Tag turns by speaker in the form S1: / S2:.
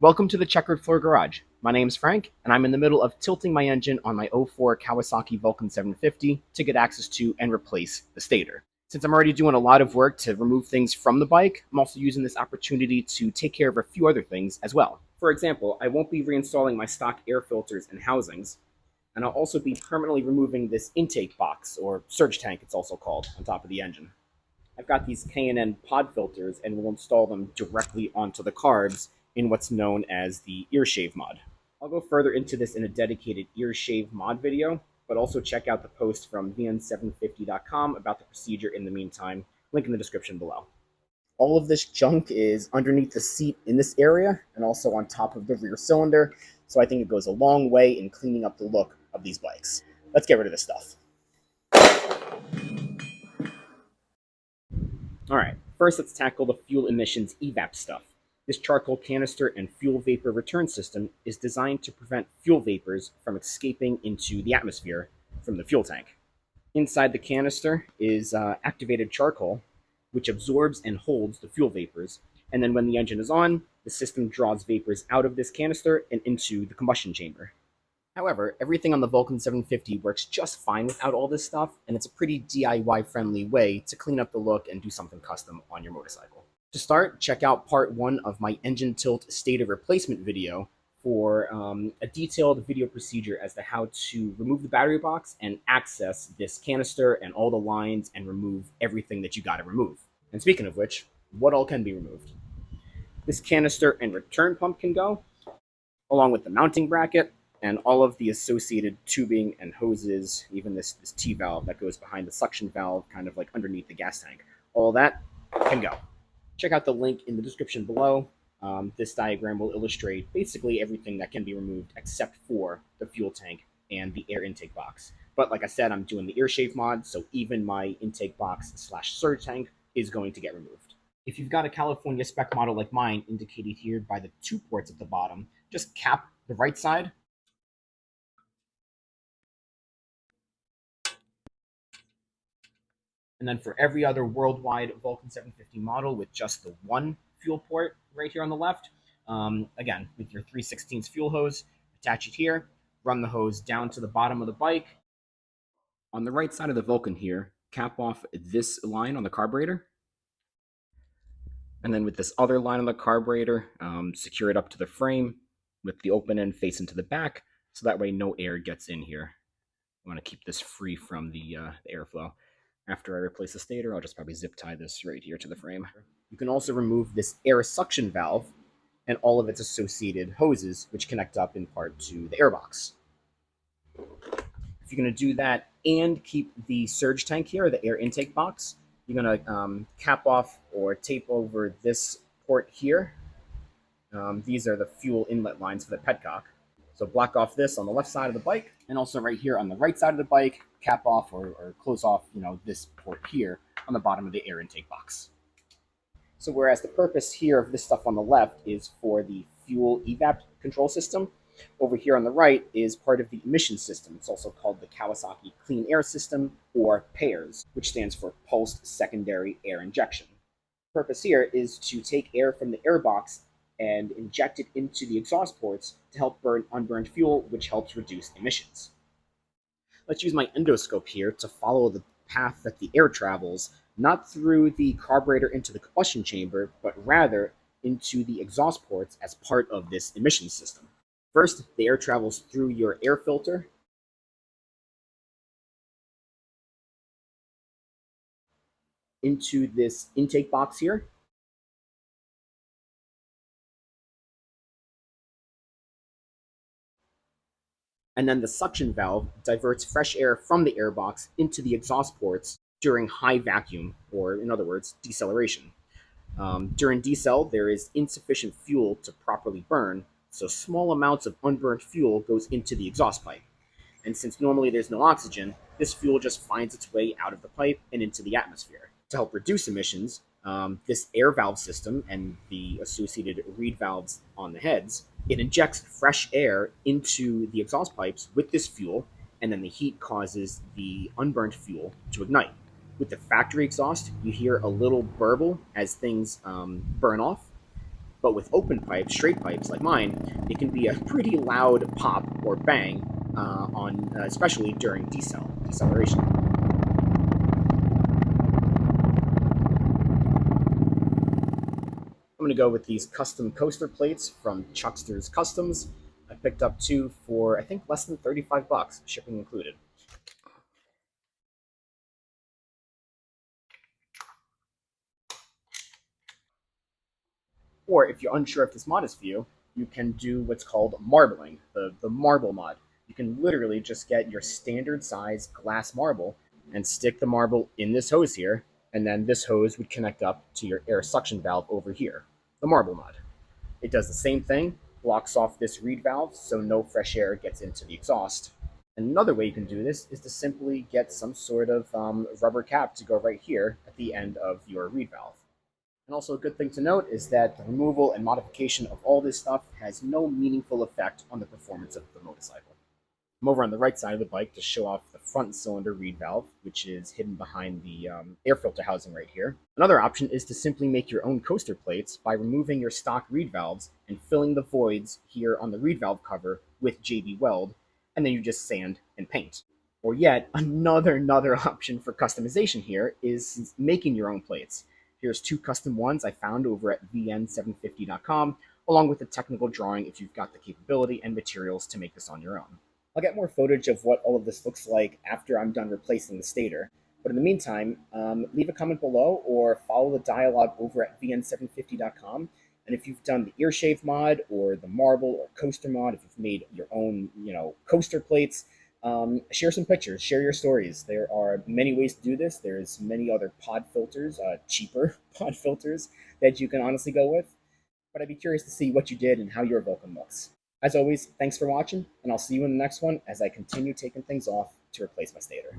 S1: Welcome to the Checkered Floor Garage. My name's Frank, and I'm in the middle of tilting my engine on my '04 Kawasaki Vulcan 750 to get access to and replace the stator. Since I'm already doing a lot of work to remove things from the bike, I'm also using this opportunity to take care of a few other things as well. For example, I won't be reinstalling my stock air filters and housings, and I'll also be permanently removing this intake box, or surge tank it's also called, on top of the engine. I've got these K&N pod filters and will install them directly onto the carbs in what's known as the ear shave mod. I'll go further into this in a dedicated ear shave mod video, but also check out the post from vn750.com about the procedure in the meantime, link in the description below. All of this junk is underneath the seat in this area and also on top of the rear cylinder, so I think it goes a long way in cleaning up the look of these bikes. Let's get rid of this stuff. Alright, first let's tackle the fuel emissions EVAP stuff. This charcoal canister and fuel vapor return system is designed to prevent fuel vapors from escaping into the atmosphere from the fuel tank. Inside the canister is activated charcoal, which absorbs and holds the fuel vapors, and then when the engine is on, the system draws vapors out of this canister and into the combustion chamber. However, everything on the Vulcan 750 works just fine without all this stuff, and it's a pretty DIY-friendly way to clean up the look and do something custom on your motorcycle. To start, check out part 1 of my engine tilt stator replacement video for a detailed video procedure as to how to remove the battery box and access this canister and all the lines and remove everything that you gotta remove. And speaking of which, what all can be removed? This canister and return pump can go, along with the mounting bracket, and all of the associated tubing and hoses, even this T-valve that goes behind the suction valve, kind of like underneath the gas tank. All that can go. Check out the link in the description below. This diagram will illustrate basically everything that can be removed except for the fuel tank and the air intake box. But like I said, I'm doing the ear shave mod, so even my intake box / surge tank is going to get removed. If you've got a California spec model like mine, indicated here by the 2 ports at the bottom, just cap the right side. And then for every other worldwide Vulcan 750 model with just the 1 fuel port right here on the left, again, with your 3/16 fuel hose, attach it here, run the hose down to the bottom of the bike. On the right side of the Vulcan here, cap off this line on the carburetor. And then with this other line on the carburetor, secure it up to the frame with the open end face into the back, so that way no air gets in here. I want to keep this free from the airflow. After I replace the stator, I'll just probably zip tie this right here to the frame. You can also remove this air suction valve and all of its associated hoses, which connect up in part to the airbox. If you're going to do that and keep the surge tank here, the air intake box, you're going to cap off or tape over this port here. These are the fuel inlet lines for the petcock. So block off this on the left side of the bike, and also right here on the right side of the bike, cap off or close off, this port here on the bottom of the air intake box. So whereas the purpose here of this stuff on the left is for the fuel EVAP control system, over here on the right is part of the emission system. It's also called the Kawasaki Clean Air System, or PAIRS, which stands for Pulsed Secondary Air Injection. The purpose here is to take air from the airbox and inject it into the exhaust ports to help burn unburned fuel, which helps reduce emissions. Let's use my endoscope here to follow the path that the air travels, not through the carburetor into the combustion chamber, but rather into the exhaust ports as part of this emission system. First, the air travels through your air filter, into this intake box here, and then the suction valve diverts fresh air from the airbox into the exhaust ports during high vacuum, or in other words, deceleration. During decel, there is insufficient fuel to properly burn, so small amounts of unburned fuel goes into the exhaust pipe. And since normally there's no oxygen, this fuel just finds its way out of the pipe and into the atmosphere. To help reduce emissions, this air valve system and the associated reed valves on the heads, it injects fresh air into the exhaust pipes with this fuel, and then the heat causes the unburned fuel to ignite. With the factory exhaust, you hear a little burble as things burn off, But with open pipes, straight pipes like mine, it can be a pretty loud pop or bang especially during deceleration. I'm going to go with these custom coaster plates from Chuckster's Customs. I picked up two for, I think, less than 35 bucks, shipping included. Or if you're unsure if this mod is for you, you can do what's called marbling, the marble mod. You can literally just get your standard size glass marble and stick the marble in this hose here, and then this hose would connect up to your air suction valve over here, the marble mod. It does the same thing, blocks off this reed valve so no fresh air gets into the exhaust. Another way you can do this is to simply get some sort of rubber cap to go right here at the end of your reed valve. And also a good thing to note is that the removal and modification of all this stuff has no meaningful effect on the performance of the motorcycle. I'm over on the right side of the bike to show off the front cylinder reed valve, which is hidden behind the air filter housing right here. Another option is to simply make your own coaster plates by removing your stock reed valves and filling the voids here on the reed valve cover with JB Weld, and then you just sand and paint. Or yet, another option for customization here is making your own plates. Here's two custom ones I found over at vn750.com, along with a technical drawing if you've got the capability and materials to make this on your own. I'll get more footage of what all of this looks like after I'm done replacing the stator. But in the meantime, leave a comment below or follow the dialogue over at vn750.com. And if you've done the ear shave mod or the marble or coaster mod, if you've made your own, coaster plates, share some pictures, share your stories. There are many ways to do this. There's many other pod filters, cheaper pod filters that you can honestly go with. But I'd be curious to see what you did and how your Vulcan looks. As always, thanks for watching, and I'll see you in the next one as I continue taking things off to replace my stator.